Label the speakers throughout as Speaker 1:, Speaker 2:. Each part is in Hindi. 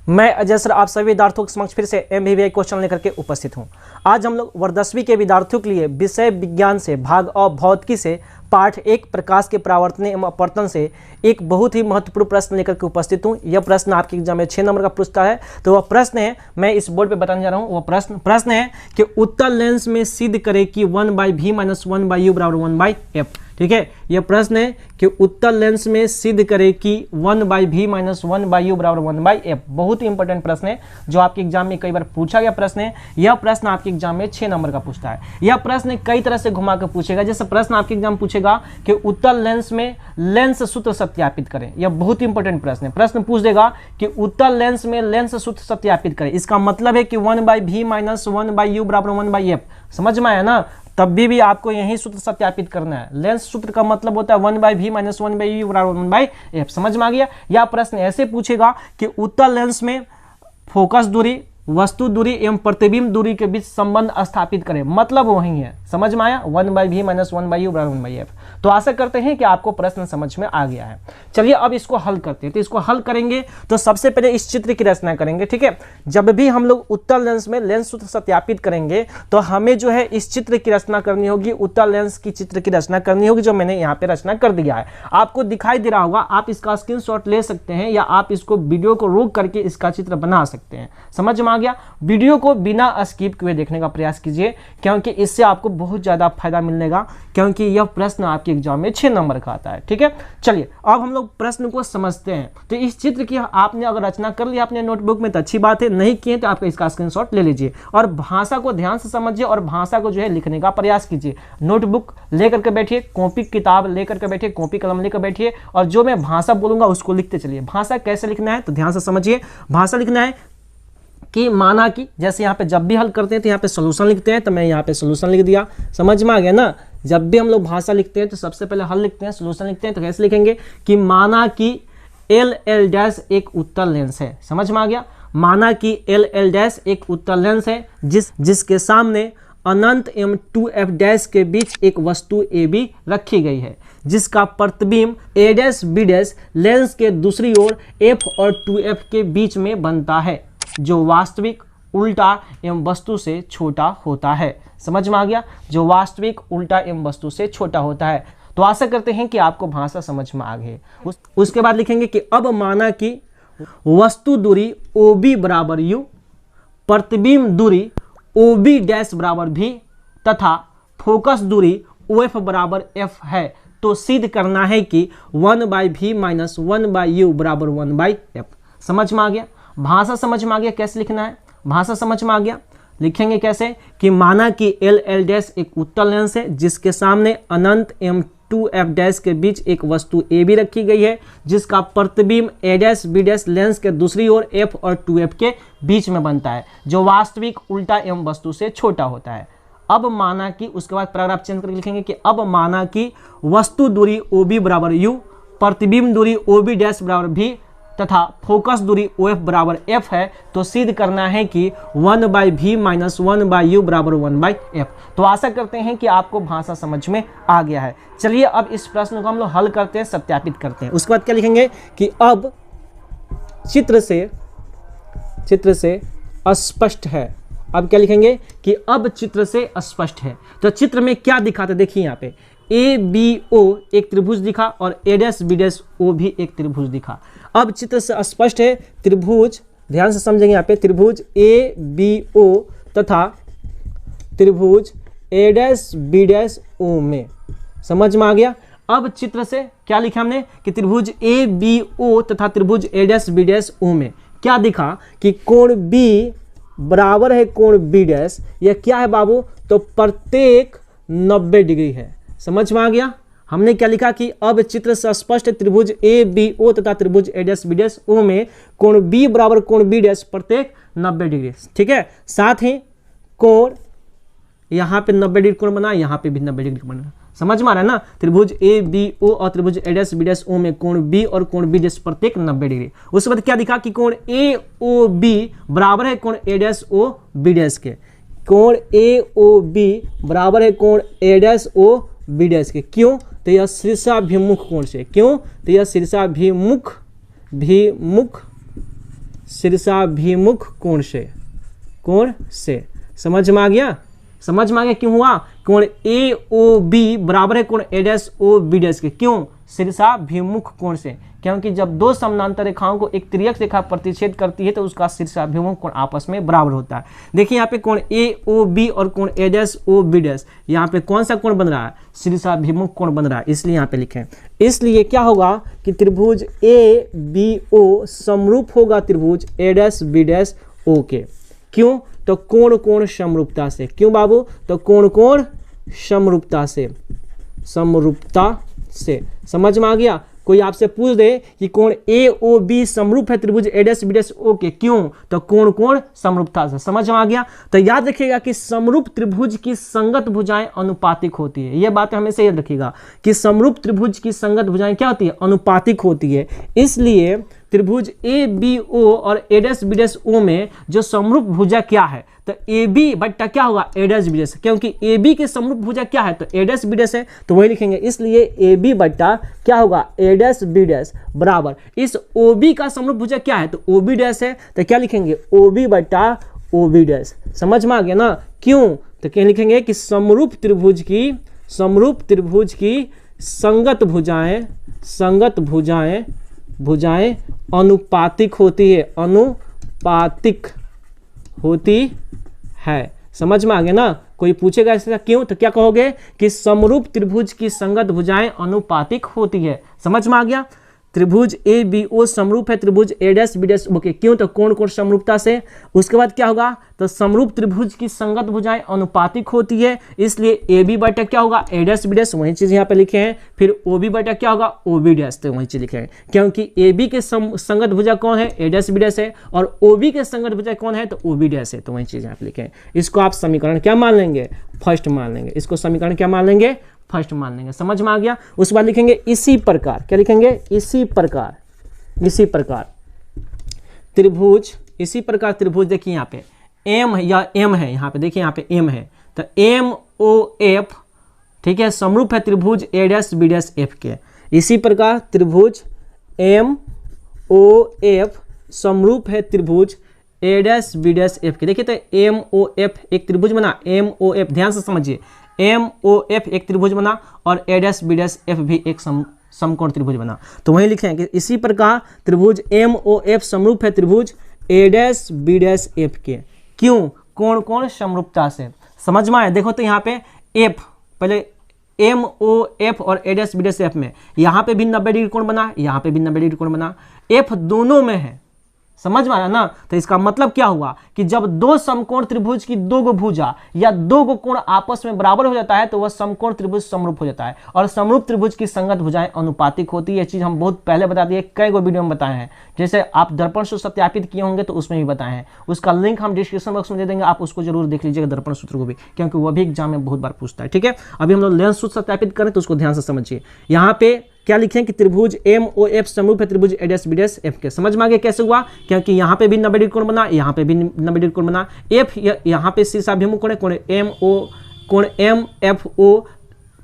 Speaker 1: मैं अजय सर आप सभी विद्यार्थियों के समक्ष फिर से MBBI क्वेश्चन लेकर के उपस्थित हूं। आज हम लोग वर्ग 10वीं के विद्यार्थियों के लिए विषय विज्ञान से भाग और भौतिकी से पाठ 1 प्रकाश के परावर्तन एवं अपवर्तन से एक बहुत ही महत्वपूर्ण प्रश्न लेकर के उपस्थित हूं। यह प्रश्न आपके एग्जाम में 6 नंबर का पूछता है। तो वह प्रश्न है, मैं इस बोर्ड पे बताने जा रहा हूं। वह प्रश्न है कि उत्तल लेंस में सिद्ध करे कि 1/v - 1/u = 1/f। ठीक है, यह प्रश्न है कि उत्तल लेंस में सिद्ध करे कि 1/v - 1/u = 1/f। बहुत ही इंपॉर्टेंट प्रश्न है जो आपके एग्जाम में कई बार पूछा गया प्रश्न है। यह प्रश्न आपके एग्जाम में 6 नंबर का पूछता है। यह प्रश्न कई तरह से घुमा कर पूछेगा। जैसे प्रश्न आपके एग्जाम पूछेगा कि उत्तल लेंस में लेंस सूत्र सत्यापित करें। यह बहुत ही इंपॉर्टेंट प्रश्न है। प्रश्न पूछ देगा कि उत्तल लेंस में लेंस सूत्र सत्यापित करें। इसका मतलब है कि 1/v - 1/u = 1/f। समझ में आया ना? तब भी आपको यही सूत्र सत्यापित करना है। लेंस सूत्र का मतलब होता है 1/v - 1/u = 1/f। समझ में आ गया? यह प्रश्न ऐसे पूछेगा कि उत्तल लेंस में फोकस दूरी, वस्तु दूरी एवं प्रतिबिंब दूरी के बीच संबंध स्थापित करें। मतलब वही है। समझ में आया? 1/v - 1/u = 1/f। तो आशा करते हैं कि आपको प्रश्न समझ में आ गया है। चलिए अब इसको हल करते हैं। तो इसको हल करेंगे तो सबसे पहले इस चित्र की रचना करेंगे। ठीक है, जब भी हम लोग उत्तल लेंस में लेंस सूत्र सत्यापित करेंगे तो हमें जो है इस चित्र की रचना करनी होगी, उत्तल लेंस की चित्र की रचना करनी होगी, जो मैंने यहाँ पे रचना कर दिया है। आपको दिखाई दे रहा होगा, आप इसका स्क्रीनशॉट ले सकते हैं या आप इसको वीडियो को रोक करके इसका चित्र बना सकते हैं। समझ में आ गया? वीडियो को बिना स्किप किए देखने का प्रयास कीजिए, क्योंकि इससे आपको बहुत ज्यादा फायदा मिलेगा, क्योंकि यह प्रश्न आपके एग्जाम में 6 नंबर का आता है। ठीक है, चलिए अब हम लोग प्रश्न को समझते हैं। तो इस चित्र की आपने अगर रचना कर लिया अपने नोटबुक में तो अच्छी बात है, नहीं किए तो आप इसका स्क्रीनशॉट ले लीजिए और भाषा को ध्यान से समझिए और भाषा को जो है लिखने का प्रयास कीजिए। नोटबुक लेकर के बैठिए, कॉपी किताब लेकर के बैठिए, कॉपी कलम लेकर बैठिए और जो मैं भाषा बोलूंगा उसको लिखते चलिए। भाषा कैसे लिखना है तो ध्यान से समझिए। भाषा लिखना है कि माना कि जैसे यहाँ पे जब भी हल करते हैं तो यहाँ पे सोल्यूशन लिखते हैं, तो मैं यहाँ पे सोल्यूशन लिख दिया। समझ में आ गया ना? जब भी हम लोग भाषा लिखते हैं तो सबसे पहले हल लिखते हैं, सोल्यूशन लिखते हैं। तो कैसे लिखेंगे कि माना कि LL' एक उत्तल लेंस है। समझ में आ गया? माना कि LL' एक उत्तल लेंस है जिसके सामने अनंत एवं 2f' के बीच एक वस्तु AB रखी गई है, जिसका प्रतिबिंब A', B' लेंस के दूसरी ओर F और 2f के बीच में बनता है, जो वास्तविक, उल्टा एवं वस्तु से छोटा होता है। समझ में आ गया? जो वास्तविक, उल्टा एवं वस्तु से छोटा होता है। तो आशा करते हैं कि आपको भाषा समझ में आ गई। उसके बाद लिखेंगे कि अब माना कि वस्तु दूरी OB = u, प्रतिबिंब दूरी OB' = v तथा फोकस दूरी OF = f है, तो सिद्ध करना है कि 1/v - 1/u = 1/f। समझ में आ गया? भाषा समझ में आ गया कैसे लिखना है? भाषा समझ में आ गया? लिखेंगे कैसे कि माना कि LL' एक उत्तल लेंस है जिसके सामने अनंत एवं 2f' के बीच एक वस्तु AB रखी गई है, जिसका प्रतिबिंब A', B' लेंस के दूसरी ओर F और 2f के बीच में बनता है, जो वास्तविक, उल्टा एवं वस्तु से छोटा होता है। अब माना कि, उसके बाद पैराग्राफ चेंज करके लिखेंगे कि अब माना कि वस्तु दूरी OB = u, प्रतिबिंब दूरी OB' = v तथा फोकस दूरी OF = f है, तो सिद्ध करना है कि 1/v - 1/u = 1/f। तो आशा करते हैं कि आपको भाषा समझ में आ गया है। चलिए अब इस प्रश्न को हम लोग हल करते हैं, सत्यापित करते हैं। उसके बाद क्या लिखेंगे कि अब चित्र से स्पष्ट है। अब क्या लिखेंगे कि अब चित्र से स्पष्ट है। तो चित्र में क्या दिखाते देखिए, यहाँ पे ABO एक त्रिभुज दिखा और A', B', भी एक त्रिभुज दिखा। अब चित्र से स्पष्ट है त्रिभुज, ध्यान से समझेंगे यहाँ पे, त्रिभुज ABO तथा त्रिभुज A', B', में। समझ में आ गया? अब चित्र से क्या लिखा हमने कि त्रिभुज ABO तथा त्रिभुज A', B', में क्या दिखा कि कोण B बराबर है कोण B'। यह क्या है बाबू? तो प्रत्येक 90 डिग्री है। समझ में आ गया? हमने क्या लिखा कि अब चित्र से स्पष्ट त्रिभुज ABO तथा त्रिभुज A', B' में कोण B बराबर कोण B' प्रत्येक 90 डिग्री। ठीक है, साथ ही कोण यहाँ पे 90 डिग्री कोण बना, यहाँ पे भी 90 डिग्री बना। समझ में आ रहा है ना? त्रिभुज ABO और त्रिभुज A', B' में कोण B और कोण B' प्रत्येक 90 डिग्री। उसके बाद क्या दिखा कि कोण AOB बराबर है कोण A', B' के। कोण AOB बराबर है कोण A', B' के। क्यों? तो यह शीर्षाभिमुख कोण से। क्यों? तो यह शीर्षाभिमुख शीर्षाभिमुख कोण से। समझ में आ गया? समझ में आ गया क्यों हुआ? कोण ए ओ बी बराबर है कोण ए डैश ओ बी डैश के। क्यों? शीर्षाभिमुख कोण से, क्योंकि जब दो समानांतर रेखाओं को एक तिर्यक रेखा प्रतिच्छेद करती है तो उसका शीर्षाभिमुख कोण आपस में बराबर होता है। देखिए यहाँ पे कोण ए ओ बी और कोण ए डैश ओ बी डैश, यहाँ पे कौन सा कोण बन रहा है? शीर्षाभिमुख कोण बन रहा है, इसलिए यहाँ पे लिखें। इसलिए क्या होगा कि त्रिभुज ए बी ओ समरूप होगा त्रिभुज ए डैश बी डैश ओ के। क्यों? तो कोण समरूपता से। क्यों बाबू? तो कोण समरूपता से, समझ में आ गया? कोई आपसे पूछ दे कि कोण ए ओ बी समरूप है त्रिभुज ए डैश बी डैश ओ के, क्यों? तो कोण समरूपता से। समझ में आ गया? तो याद रखिएगा कि समरूप त्रिभुज की संगत भुजाएं अनुपातिक होती है। यह बात हमेशा याद रखिएगा कि समरूप त्रिभुज की संगत भुजाएं क्या होती है? अनुपातिक होती है। इसलिए त्रिभुज ए बी ओ और ए डैश बी डैश ओ में जो समरूप भुजा क्या है? तो ए बी बट्टा क्या होगा? ए डैश बी डैश, क्योंकि ए बी के समरूप भुजा क्या है? तो ए डैश बी डैश है, तो वही लिखेंगे। इसलिए ए बी बट्टा क्या होगा? ए डैश बी डैश बराबर इस ओ बी का समरूप भुजा क्या है? तो ओ बी डैश है, तो क्या लिखेंगे? ओ बी बट्टा ओ बी डैश। समझ में आ गया ना? क्यों? तो क्या लिखेंगे कि समरूप त्रिभुज की संगत भुजाएं अनुपातिक होती है। समझ में आ गया ना? कोई पूछेगा ऐसा क्यों, तो क्या कहोगे कि समरूप त्रिभुज की संगत भुजाएं अनुपातिक होती है। समझ में आ गया? त्रिभुज ए बी ओ समरूप है त्रिभुज ए डैश बी डैश ओ के। क्यों? तो कोण समरूपता से। उसके बाद क्या होगा? तो समरूप त्रिभुज की संगत भुजाएं अनुपातिक होती है, इसलिए ए बी बटा क्या होगा? ए डैश बी डैश, वही चीज यहाँ पे लिखे हैं। फिर ओ बी बटा क्या होगा? ओ बी डैश, तो वही चीज लिखे हैं। क्योंकि ए बी के संगत भुजा कौन है? ए डैश बी डैश है, और ओ बी के संगत भुजा कौन है? तो ओ बी डैश है, तो वही चीज यहाँ पे लिखे हैं। इसको आप समीकरण क्या मान लेंगे? फर्स्ट मान लेंगे। इसको समीकरण क्या मान लेंगे? फर्स्ट मान लेंगे। समझ में आ गया? उसके बाद लिखेंगे इसी प्रकार। क्या लिखेंगे? इसी प्रकार त्रिभुज। देखिए यहाँ पे एम या एम है, यहाँ पे देखिए यहाँ पे एम है, तो एम ओ एफ, ठीक है, समरूप है त्रिभुज ए डैश बी डैश एफ के। इसी प्रकार त्रिभुज एम ओ एफ समरूप है त्रिभुज ए डैश बी डैश एफ के। देखिए तो एम ओ एफ एक त्रिभुज बना, एम ओ एफ, ध्यान से समझिए, एम ओ एफ एक त्रिभुज बना और ए डैश बी डैश एफ भी एक समकोण त्रिभुज बना। तो वही लिखें कि इसी प्रकार त्रिभुज एम ओ एफ समरूप है त्रिभुज ए डैश बी डैश एफ के। क्यों? कोण समरूपता से। समझ में आया? देखो तो यहाँ पे एफ, पहले एम ओ एफ और ए डैश बी डैश एफ में यहाँ पे भी 90 डिग्री कोण बना, यहाँ पे भी 90 डिग्री कोण बना, एफ दोनों में है। समझ में आया ना? तो इसका मतलब क्या हुआ कि जब दो समकोण त्रिभुज की दो गो भुजा या दो गो कोण आपस में बराबर हो जाता है तो वह समकोण त्रिभुज समरूप हो जाता है, और समरूप त्रिभुज की संगत भुजाएं अनुपातिक होती है। ये चीज हम बहुत पहले बता दिए, कई गो वीडियो में बताए हैं। जैसे आप दर्पण सूत्र सत्यापित किए होंगे तो उसमें भी बताए हैं, उसका लिंक हम डिस्क्रिप्शन बॉक्स में दे देंगे, आप उसको जरूर देख लीजिएगा, दर्पण सूत्र को भी, क्योंकि वह भी एग्जाम में बहुत बार पूछता है। ठीक है, अभी हम लोग लेंस सूत्र सत्यापित करें तो उसको ध्यान से समझिए। यहाँ पे क्या लिखें कि त्रिभुज एम ओ एफ समरूप है त्रिभुज ए डैश बी डैश एफ के। समझ में आ गया कैसे हुआ? क्योंकि यहाँ पे भी 90 डिग्री कोण बना, यहाँ पे भी 90 डिग्री कोण बना, एफ यहाँ पे शीर्षाभिमुख कोण है, कोण एम एफ ओ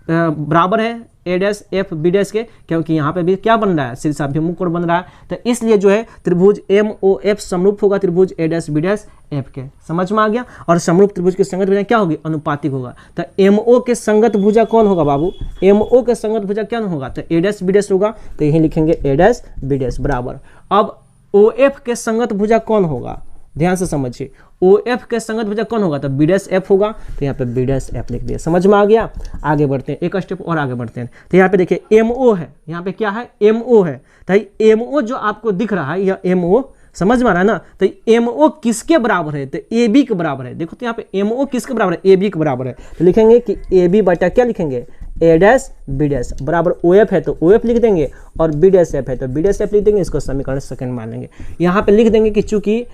Speaker 1: बराबर है ए डैश एफ बी डैश के, क्योंकि यहाँ पे भी क्या बन रहा है? शीर्षाभिमुख कोण बन रहा है। तो इसलिए जो है त्रिभुज एम ओ एफ समरूप होगा त्रिभुज ए डैश बी डैश एफ के। समझ में आ गया? और समरूप त्रिभुज की संगत भुजा क्या होगी? अनुपातिक होगा। तो एम ओ के संगत भुजा कौन होगा बाबू? एम ओ के संगत भुजा क्या होगा? तो ए डैश बी डैश होगा, तो यही लिखेंगे ए डैश बी डैश बराबर। अब ओ एफ के संगत भुजा कौन होगा? ध्यान से समझिए, ओ एफ के संगत भुजा कौन होगा? तो बी डैश एफ होगा, तो यहाँ पे बी डैश एफ लिख दिया। समझ में आ गया? आगे बढ़ते हैं, एक स्टेप और आगे बढ़ते हैं। तो यहाँ पे देखिए एम ओ है, यहाँ पे क्या है? एम ओ है। तो एम ओ जो आपको दिख रहा है यह एम ओ, समझ में आ रहा है ना? तो एम ओ किसके बराबर है? तो ए बी के बराबर है। देखो तो यहाँ पे एम ओ किसके बराबर है? ए बी के बराबर है। तो लिखेंगे कि ए बी बटा क्या लिखेंगे? ए डैश बी डैश बराबर ओ एफ है तो ओ एफ लिख देंगे, और बी डैश एफ है तो बी डैश एफ लिख देंगे। इसको समीकरण सेकंड मान लेंगे। यहाँ पे लिख देंगे कि चूंकि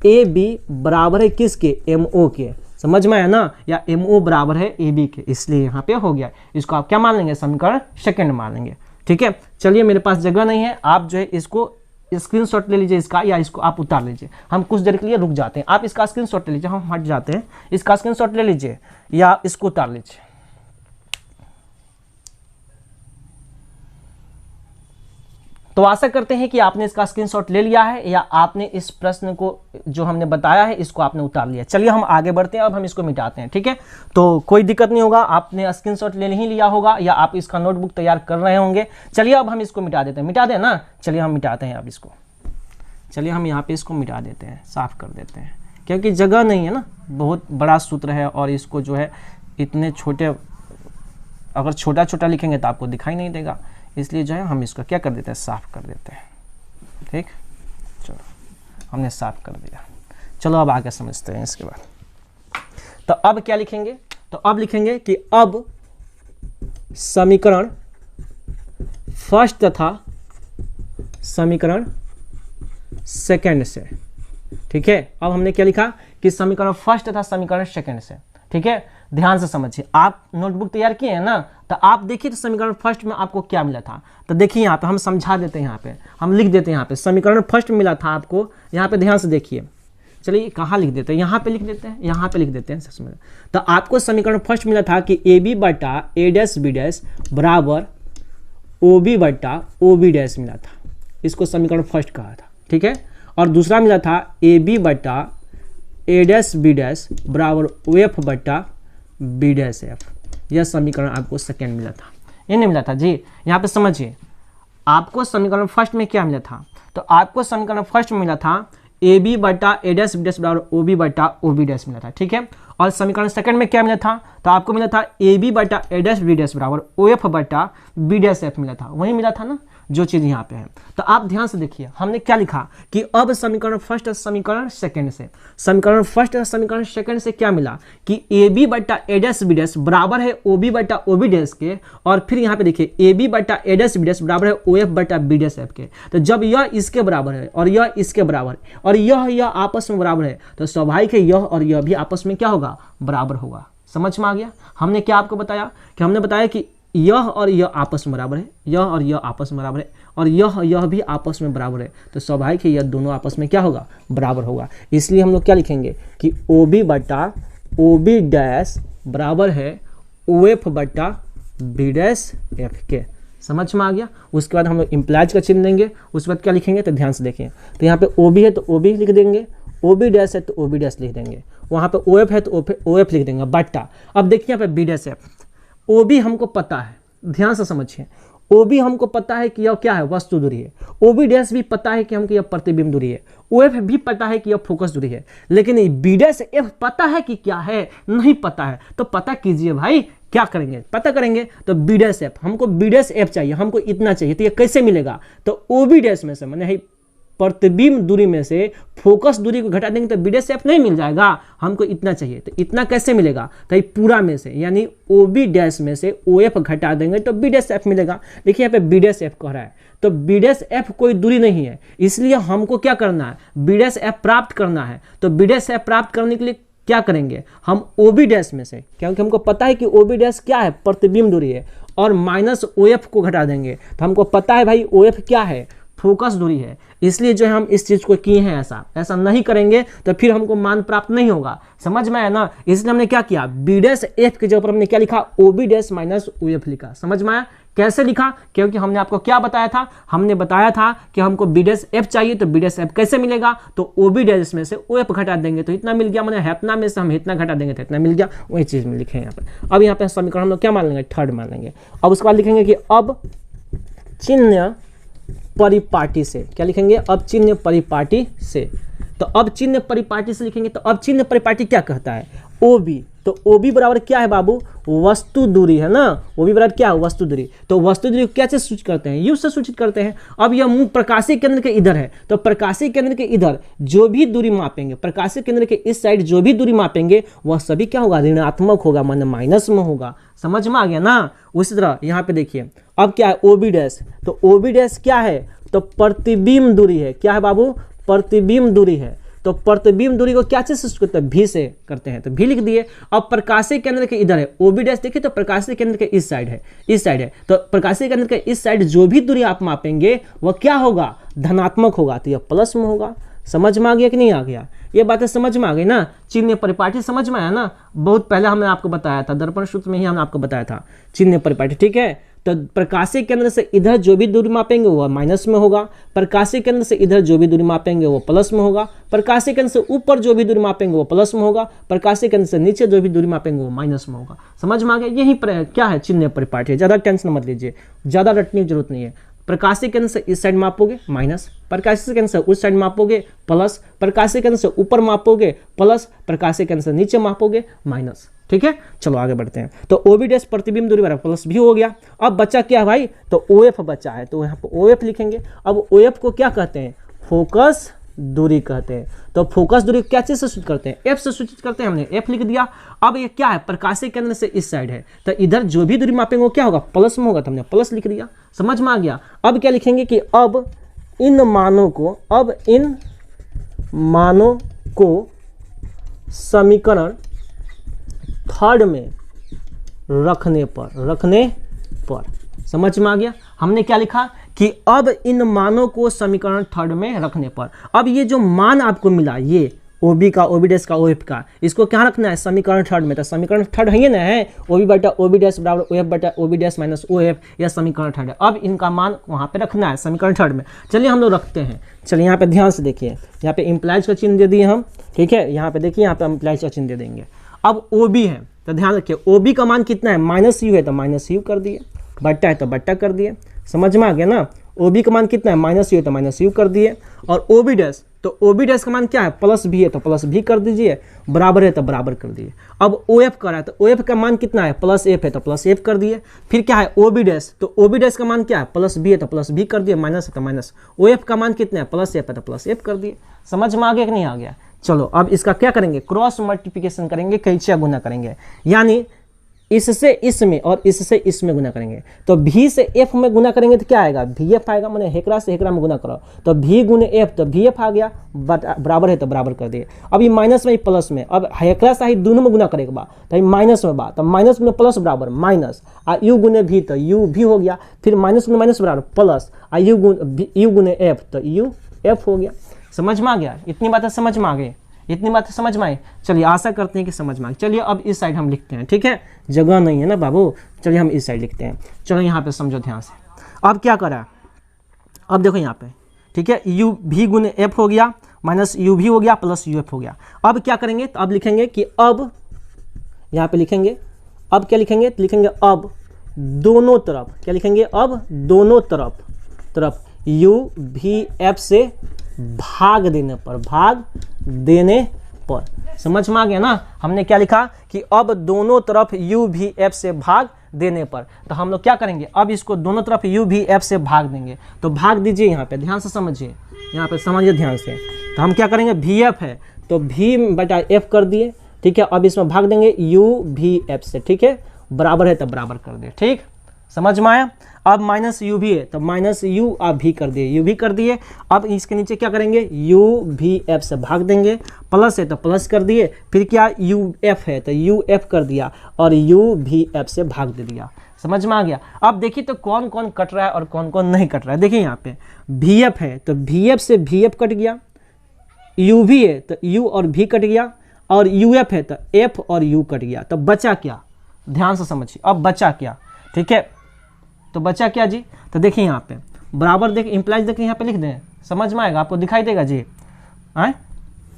Speaker 1: ए बी बराबर है किसके? एम ओ के। समझ में आया ना? या एम ओ बराबर है ए बी के, इसलिए यहाँ पे हो गया। इसको आप क्या मान लेंगे? समीकरण सेकंड मान लेंगे। ठीक है, चलिए मेरे पास जगह नहीं है, आप जो है इसको स्क्रीनशॉट ले लीजिए इसका, या इसको आप उतार लीजिए। हम कुछ देर के लिए रुक जाते हैं, आप इसका स्क्रीनशॉट ले लीजिए, हम हट जाते हैं। इसका स्क्रीनशॉट ले लीजिए या इसको उतार लीजिए। तो आशा करते हैं कि आपने इसका स्क्रीनशॉट ले लिया है या आपने इस प्रश्न को जो हमने बताया है इसको आपने उतार लिया। चलिए हम आगे बढ़ते हैं, अब हम इसको मिटाते हैं, ठीक है। तो कोई दिक्कत नहीं होगा, आपने स्क्रीनशॉट ले ही लिया होगा या आप इसका नोटबुक तैयार कर रहे होंगे। चलिए अब हम इसको मिटा देते हैं, मिटा दें ना, चलिए हम मिटाते हैं अब इसको। चलिए हम यहाँ पे इसको मिटा देते हैं, साफ कर देते हैं, क्योंकि जगह नहीं है ना, बहुत बड़ा सूत्र है और इसको जो है इतने छोटे, अगर छोटा छोटा लिखेंगे तो आपको दिखाई नहीं देगा, इसलिए जो है हम इसको क्या कर देते हैं, साफ कर देते हैं, ठीक। चलो हमने साफ कर दिया। चलो अब आगे समझते हैं इसके बाद। तो अब क्या लिखेंगे, तो अब लिखेंगे कि अब समीकरण फर्स्ट तथा समीकरण सेकंड से, ठीक है। अब हमने क्या लिखा कि समीकरण फर्स्ट तथा समीकरण सेकंड से, ठीक है। ध्यान से समझिए, आप नोटबुक तैयार किए हैं ना, तो आप देखिए तो समीकरण फर्स्ट में आपको क्या मिला था। तो देखिए यहाँ पे हम समझा देते हैं, यहाँ पे हम लिख देते हैं, यहाँ पे समीकरण फर्स्ट में मिला था आपको, यहाँ पे ध्यान से देखिए। चलिए कहाँ लिख देते हैं, यहाँ पे लिख देते हैं, यहाँ पे लिख देते हैं सबसे पहले। तो आपको समीकरण फर्स्ट मिला था कि ए बी बटा ए डैश बी डैश बराबर ओ बी बटा ओ बी डैश मिला था, इसको समीकरण फर्स्ट कहा था, ठीक है। और दूसरा मिला था ए बी बटा ए डैश बी डैश बराबर ओ एफ बटा बी डैश एफ, यह समीकरण आपको सेकेंड मिला था। ये नहीं मिला था जी, यहाँ पे समझिए, आपको समीकरण फर्स्ट में क्या मिला था, तो आपको समीकरण फर्स्ट में मिला था ए बी बटा ए डैश बी डैश बराबर ओ बी बटा ओ बी डैश मिला था, ठीक है। और समीकरण सेकंड में क्या मिला था, तो आपको मिला था ए बी बटा ए डैश बी डैश बराबर ओ एफ बटा बी डैश एफ मिला था, वही मिला था ना जो चीज़ यहाँ पे है। तो आप ध्यान से देखिए, हमने क्या लिखा कि अब समीकरण फर्स्ट और समीकरण सेकंड से, समीकरण फर्स्ट और समीकरण सेकंड से क्या मिला कि ए बी बटा ए डैश बी डैश बराबर है ओ बी बटा ओ बी डैश के, और फिर यहाँ पे देखिए ए बी बटा ए डैश बी डैश बराबर है ओ एफ बटा बी डैश एफ के। तो जब यह इसके बराबर है और यह इसके बराबर है और यह आपस में बराबर है, तो स्वाभाविक है यह और यह भी आपस में क्या होगा, बराबर होगा। समझ में आ गया। हमने क्या आपको बताया कि हमने बताया कि यह और यह आपस में बराबर है, यह और यह आपस में बराबर है, और यह भी आपस में बराबर है, तो स्वाभाविक है यह दोनों आपस में क्या होगा, बराबर होगा। इसलिए हम लोग क्या लिखेंगे कि ओ बी बटा ओ बी डैश बराबर है ओ एफ बटा बी डैश एफ के। समझ में आ गया। उसके बाद हम लोग इम्प्लाइज का चिन्ह देंगे, उसके बाद क्या लिखेंगे, तो ध्यान से देखें। तो यहाँ पे ओ बी है तो ओ बी लिख देंगे, ओ बी डैश है तो ओ बी डैश लिख देंगे, वहाँ पे ओ एफ है तो ओ एफ लिख देंगे बट्टा। अब देखिए यहाँ पे B dash F, O B हमको पता है, ध्यान से समझिए, ओ बी हमको पता है कि यह क्या है, वस्तु दूरी है। ओ बी डैश भी पता है कि हमको यह प्रतिबिंब दूरी है। ओ एफ भी पता है कि यह फोकस दूरी है, लेकिन बी डैश एफ पता है कि क्या है, नहीं पता है। तो पता कीजिए भाई, क्या करेंगे, पता करेंगे। तो बी डैश एफ, हमको बी डैश एफ चाहिए, हमको इतना चाहिए, तो ये कैसे मिलेगा, तो ओ बी डैश में से मैंने प्रतिबिंब दूरी में से फोकस दूरी को घटा देंगे तो बी डैश एफ नहीं मिल जाएगा, हमको इतना चाहिए। तो इतना कैसे मिलेगा, तो ये पूरा में से यानी ओ बी डैश में से ओ एफ घटा देंगे तो बी डैश एफ मिलेगा। देखिए यहाँ पे बी डैश एफ कह रहा है, तो बी डैश एफ कोई दूरी नहीं है, इसलिए हमको क्या करना है, बी डैश एफ प्राप्त करना है। तो बी डैश एफ प्राप्त करने के लिए क्या करेंगे, हम ओ बी डैश में से, क्योंकि हमको पता है कि ओ बी डैश क्या है, प्रतिबिंब दूरी है, और माइनस ओ एफ को घटा देंगे। तो हमको पता है भाई ओ एफ क्या है, फोकस दूरी है, इसलिए जो है हम इस चीज को किए हैं। ऐसा नहीं करेंगे तो फिर हमको मान प्राप्त नहीं होगा। समझ में आया ना। इसलिए हमने क्या किया, बी डैश एफ के जगह पर हमने क्या लिखा, O B dash minus O F लिखा। समझ में आया कैसे लिखा, क्योंकि हमने आपको क्या बताया था, हमने बताया था कि हमको बी डैश एफ चाहिए, तो बी डैश एफ कैसे मिलेगा, तो ओ बी डैश में से ओ एफ घटा देंगे तो इतना मिल गया, मैंने इतना में से हम इतना घटा देंगे तो इतना मिल गया, वही चीज में लिखे यहाँ पर। अब यहाँ पे समीकरण हम लोग क्या मान लेंगे, थर्ड मान लेंगे। अब उसके बाद लिखेंगे कि अब चिन्ह परिपाटी से, क्या लिखेंगे, अब चिन्ह परिपाटी से। तो अब चिन्ह परिपाटी से लिखेंगे, तो अब चिन्ह परिपाटी क्या कहता है, ओ बी। तो ओ बी बराबर क्या है बाबू, वस्तु दूरी है ना, ओ बी बराबर क्या है, वस्तु दूरी। तो वस्तु दूरी को कैसे सूचित करते हैं, यू से सूचित करते हैं। अब यह मुंह प्रकाशीय केंद्र के इधर है, तो प्रकाशीय केंद्र के इधर जो भी दूरी मापेंगे, प्रकाशीय केंद्र के इस साइड जो भी दूरी मापेंगे वह सभी क्या होगा, ऋणात्मक होगा, माने माइनस में होगा। समझ में आ गया ना। उसी तरह यहाँ पे देखिए, अब क्या है, ओ बी डैश। तो ओ बी डैश क्या है, तो प्रतिबिंब दूरी है। क्या है बाबू, प्रतिबिंब दूरी है। तो प्रतिबिंब दूरी को क्या से सूचित करते हैं, भी से करते हैं, तो भी लिख दिए। अब प्रकाशीय केंद्र के इधर है, ओ बी डैश देखिए, तो प्रकाशीय केंद्र के इस साइड है, इस साइड है। तो प्रकाशीय केंद्र के इस साइड जो भी दूरी आप मापेंगे वह क्या होगा, धनात्मक होगा, तो यह प्लस में होगा। समझ में आ गया कि नहीं आ गया, ये बातें समझ में आ गई ना। चिन्ह परिपाटी समझ में आया ना, बहुत पहले हमने आपको बताया था, दर्पण सूत्र में ही हमने आपको बताया था चिन्ह परिपाटी, ठीक है। तो प्रकाशीय केंद्र से इधर जो भी दूरी मापेंगे वो माइनस में होगा, प्रकाशीय केंद्र से इधर जो भी दूरी मापेंगे वो प्लस में होगा, प्रकाशीय केंद्र से ऊपर जो भी दूरी मापेंगे वो प्लस में होगा, प्रकाशीय केंद्र से नीचे जो भी दूरी मापेंगे वो माइनस में होगा। समझ में आ गया? यही क्या है, चिन्ह परिपाटी है। ज़्यादा टेंशन मत लीजिए, ज़्यादा रटने की जरूरत नहीं है। प्रकाशीय केंद्र से इस साइड मापोगे माइनस, प्रकाशीय केंद्र से उस साइड मापोगे प्लस, प्रकाशीय केंद्र से ऊपर मापोगे प्लस, प्रकाशीय केंद्र से नीचे मापोगे माइनस। ठीक है, चलो आगे बढ़ते हैं। तो OB डैश प्रतिबिंब दूरी बराबर प्लस भी हो गया। अब बचा क्या है भाई, तो OF बचा है, तो यहाँ पर OF लिखेंगे। अब OF को क्या कहते हैं, फोकस दूरी कहते हैं। तो फोकस दूरी क्या चीज से सूचित करते हैं, F से सूचित करते हैं। हमने F लिख दिया। अब ये क्या है, प्रकाशीय केंद्र से इस साइड है, तो इधर जो भी दूरी मापेंगे वो क्या होगा, प्लस में होगा, तो हमने प्लस लिख दिया। समझ में आ गया? अब क्या लिखेंगे कि अब इन मानों को समीकरण थर्ड में रखने पर समझ में आ गया? हमने क्या लिखा कि अब इन मानों को समीकरण थर्ड में रखने पर, अब ये जो मान आपको मिला, ये OB का, OB डैश का, OF का, इसको क्या रखना है, समीकरण थर्ड में। तो समीकरण थर्ड है ये ना, है OB बटा OB डैश बराबर OF बटा OB डैश माइनस OF, यह समीकरण थर्ड है। अब इनका मान वहाँ पे रखना है समीकरण थर्ड में। चलिए हम लोग रखते हैं। चलिए यहाँ पे ध्यान से देखिए, यहाँ पे इम्प्लाइज का चिन्ह दे दिए हम। ठीक है, यहाँ पे देखिए, यहाँ पे इम्प्लाइज का चिन्ह दे देंगे। अब OB है तो ध्यान रखिए, OB का मान कितना है, -u है तो -u कर दिए, बट्टा है तो बट्टा कर दिए। समझ में आ गया ना? OB का मान कितना है, -u है तो -u कर दिए। और OB डैश, तो OB डैश का मान क्या है, +b है तो +b कर दीजिए, बराबर है तो बराबर कर दिए। अब OF कर रहा है तो OF का मान कितना है, +f है तो +f कर दिए। फिर क्या है OB डैश, तो OB डैश का मान क्या है, +b है तो +b कर दिए, माइनस है तो माइनस। OF का मान कितना है, +f है तो +f कर दिए। समझ में आ गया कि नहीं आ गया? चलो अब इसका क्या करेंगे, क्रॉस मल्टीप्लिकेशन करेंगे, कैंचिया गुना करेंगे, यानी इससे इसमें और इससे इसमें गुना करेंगे। तो V से F में गुना करेंगे तो क्या आएगा, VF आएगा, मैंने हेकरा से हेकरा में गुना करो तो V गुने F, तो VF आ गया, बराबर है तो बराबर कर दिए। अब ये माइनस में प्लस में, अब हेकरा से ही दोनों में गुना करेगा बा, तो माइनस में बा, तो माइनस में प्लस बराबर माइनस, आ U गुने V तो U V हो गया, फिर माइनस में माइनस बराबर प्लस, आ U गुने F तो U F हो गया। समझ में आ गया? इतनी बातें समझ में आ गई, इतनी बातें समझ में आई? चलिए आशा करते हैं कि समझ में आ गई। चलिए अब इस साइड हम लिखते हैं। ठीक है, जगह नहीं है ना बाबू, चलिए हम इस साइड लिखते हैं। चलो यहाँ पे समझो ध्यान से। अब क्या करा, अब देखो यहाँ पे, ठीक है, U V गुने F हो गया, माइनस U V हो गया, प्लस UF हो गया। अब क्या करेंगे, तो अब लिखेंगे कि अब यहाँ पे लिखेंगे, अब क्या लिखेंगे, तो लिखेंगे अब दोनों तरफ, क्या लिखेंगे, अब दोनों तरफ U V F से भाग देने पर। समझ में आ गया ना? हमने क्या लिखा कि अब दोनों तरफ U V F से भाग देने पर, तो हम लोग क्या करेंगे, अब इसको दोनों तरफ U V F से भाग देंगे। तो भाग दीजिए, यहाँ पे ध्यान से समझिए, यहाँ पे समझिए ध्यान से। तो हम क्या करेंगे, VF है तो V बटा F कर दिए। ठीक है, अब इसमें भाग देंगे U V F से। ठीक है, बराबर है तो बराबर कर दिए। ठीक, समझ में आया? अब माइनस U भी है तो माइनस U आप भी कर दिए, U भी कर दिए। अब इसके नीचे क्या करेंगे, U V F से भाग देंगे, प्लस है तो प्लस कर दिए, फिर क्या U F है तो U F कर दिया, और U V F से भाग दे दिया। समझ में आ गया? अब देखिए तो कौन कौन कट रहा है और कौन कौन नहीं कट रहा है। देखिए यहाँ पे VF है तो VF से VF कट गया, U V है तो U और V कट गया, और UF है तो F और U कट गया। तो बचा क्या, ध्यान से समझिए, अब बचा क्या। ठीक है, तो बचा क्या जी, तो देखिए यहाँ पे बराबर, देखिए इम्प्लाइज, देखिए यहाँ पे लिख दें, समझ में आएगा आपको, दिखाई देगा जी, आए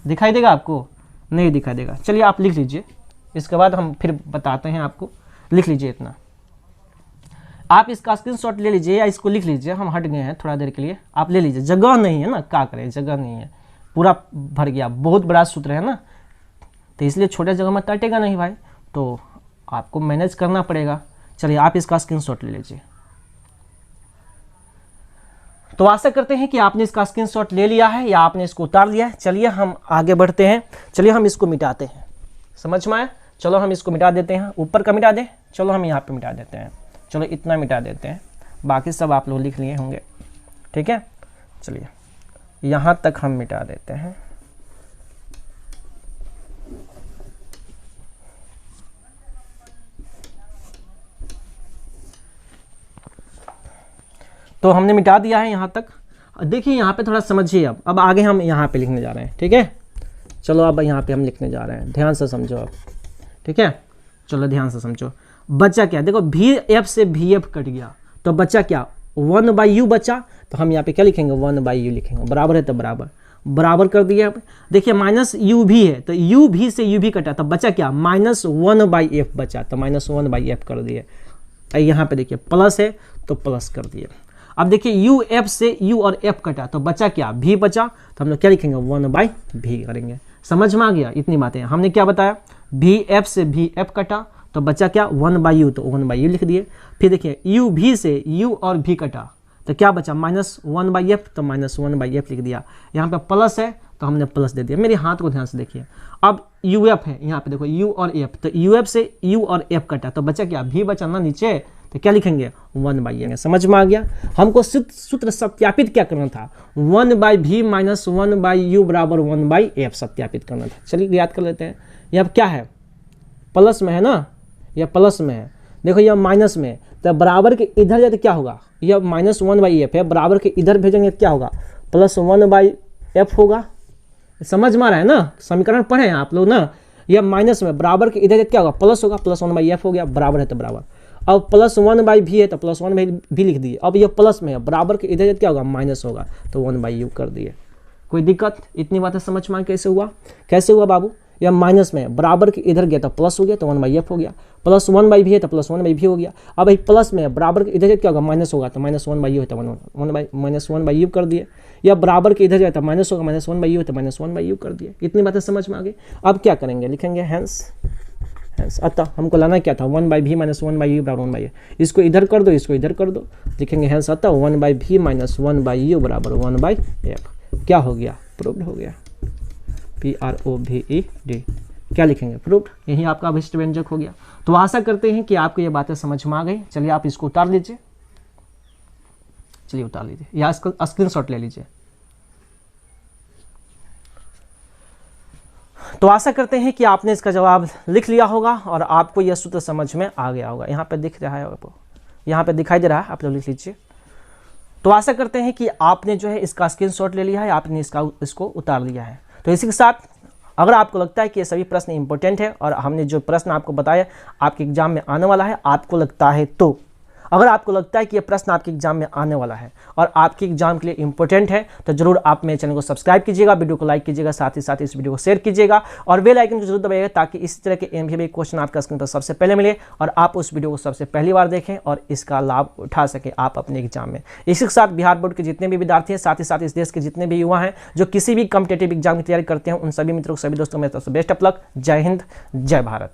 Speaker 1: दिखाई देगा आपको, नहीं दिखाई देगा। चलिए आप लिख लीजिए, इसके बाद हम फिर बताते हैं आपको। लिख लीजिए इतना, आप इसका स्क्रीनशॉट ले लीजिए या इसको लिख लीजिए, हम हट गए हैं थोड़ा देर के लिए, आप ले लीजिए, जगह नहीं है ना, क्या करें, जगह नहीं है, पूरा भर गया, बहुत बड़ा सूत्र है ना, तो इसलिए छोटे जगह में कटेगा नहीं भाई, तो आपको मैनेज करना पड़ेगा। चलिए आप इसका स्क्रीनशॉट ले लीजिए। तो आशा करते हैं कि आपने इसका स्क्रीनशॉट ले लिया है या आपने इसको उतार लिया है। चलिए हम आगे बढ़ते हैं, चलिए हम इसको मिटाते हैं। समझ में आया? चलो हम इसको मिटा देते हैं, ऊपर का मिटा दें, चलो हम यहाँ पे मिटा देते हैं, चलो इतना मिटा देते हैं, बाकी सब आप लोग लिख लिए होंगे। ठीक है, चलिए यहाँ तक हम मिटा देते हैं। तो हमने मिटा दिया है यहाँ तक। देखिए यहाँ पे थोड़ा समझिए, अब आगे हम यहाँ पे लिखने जा रहे हैं। ठीक है, चलो अब यहाँ पे हम लिखने जा रहे हैं, ध्यान से समझो आप। ठीक है, चलो ध्यान से समझो। बचा क्या, देखो वी एफ से वी एफ कट गया तो बचा क्या 1/u बचा, तो हम यहाँ पे क्या लिखेंगे 1/u लिखेंगे, बराबर है तो बराबर कर दिया। देखिए माइनस यू भी है तो यू भी से यू भी कटा तो बचा क्या -1/f बचा, तो -1/f कर दिए। यहाँ पे देखिए प्लस है तो प्लस कर दिए। अब देखिए यू एफ से यू और एफ कटा तो बचा क्या भी बचा, तो हम लोग क्या लिखेंगे 1/v करेंगे। समझ में आ गया इतनी बातें। हमने क्या बताया भी एफ से भी एफ कटा तो बचा क्या 1/u, तो 1/u लिख दिए। फिर देखिए यू भी से यू और भी कटा तो क्या बचा -1/f, तो -1/f लिख दिया। यहाँ पे प्लस है तो हमने प्लस दे दिया। मेरे हाथ को ध्यान से देखिए। अब यू एफ है यहाँ पे देखो यू और एफ, तो यू एफ से यू और एफ कटा तो बचा क्या भी बचा ना नीचे, तो क्या लिखेंगे 1/f। समझ में आ गया। हमको सूत्र सत्यापित क्या करना था 1/v - 1/u बराबर 1/f सत्यापित करना था। चलिए याद कर लेते हैं। यह क्या है प्लस में है ना, यह प्लस में है, देखो यह माइनस में है तो बराबर के इधर जाए तो क्या होगा, यह -1/f है, बराबर के इधर भेजेंगे तो क्या होगा +1/f होगा। समझ में आ रहा है ना, समीकरण पढ़े हैं आप लोग ना। यह माइनस में बराबर के इधर जाए क्या होगा प्लस होगा, +1/f हो गया, बराबर है तो बराबर। अब +1/v है तो +1/v लिख दिए। अब यह प्लस में है बराबर के इधर जाए क्या होगा माइनस होगा, तो 1/u कर दिए। कोई दिक्कत, इतनी बातें समझ में कैसे हुआ बाबू। या माइनस में बराबर के इधर गया तो प्लस हो गया तो 1/f हो गया, +1/v है तो +1/v हो गया। अब भाई प्लस में बराबर के इधर क्या होगा माइनस होगा तो -1/u है तो -1/u कर दिए। या बराबर के इधर जाए तो माइनस होगा -1/u है तो -1/u कर दिए। इतनी बातें समझ में आ गई। अब क्या करेंगे, लिखेंगे हैंस अतः हमको लाना क्या था 1/v - 1/u बराबर 1/f। इसको इधर कर दो, इसको इधर कर दो, लिखेंगे हैंस अतः 1/v - 1/u बराबर 1/f। क्या हो गया प्रूव्ड हो गया, PROVED। क्या लिखेंगे प्रूव्ड। यही आपका अभिष्ट व्यंजक हो गया। तो आशा करते हैं कि आपको ये बातें समझ में आ गई। चलिए आप इसको उतार लीजिए, चलिए उतार लीजिए या स्क्रीनशॉट ले लीजिए। तो आशा करते हैं कि आपने इसका जवाब लिख लिया होगा और आपको यह सूत्र समझ में आ गया होगा। यहाँ पे दिख रहा है आपको, यहाँ पे दिखाई दे रहा है, आप लोग लिख लीजिए। तो आशा करते हैं कि आपने जो है इसका स्क्रीनशॉट ले लिया है, आपने इसको उतार लिया है। तो इसी के साथ अगर आपको लगता है कि ये सभी प्रश्न इंपॉर्टेंट है और हमने जो प्रश्न आपको बताया आपके एग्जाम में आने वाला है, आपको लगता है तो अगर आपको लगता है कि ये प्रश्न आपके एग्जाम में आने वाला है और आपके एग्जाम के लिए इंपॉर्टेंट है तो जरूर आप मेरे चैनल को सब्सक्राइब कीजिएगा, वीडियो को लाइक कीजिएगा, साथ ही साथ इस वीडियो को शेयर कीजिएगा और बेल आइकन को जरूर दबाइएगा ताकि इस तरह के MVA क्वेश्चन आपका स्क्रीन पर सबसे पहले मिले और आप उस वीडियो को सबसे पहली बार देखें और इसका लाभ उठा सकें आप अपने एग्जाम में। इसी के साथ बिहार बोर्ड के जितने भी विद्यार्थी हैं, साथ ही साथ इस देश के जितने भी युवा हैं जो किसी भी कॉम्पिटेटिव एग्जाम की तैयारी करते हैं, उन सभी मित्रों को, सभी दोस्तों में तरफ से बेस्ट ऑफ लक। जय हिंद, जय भारत।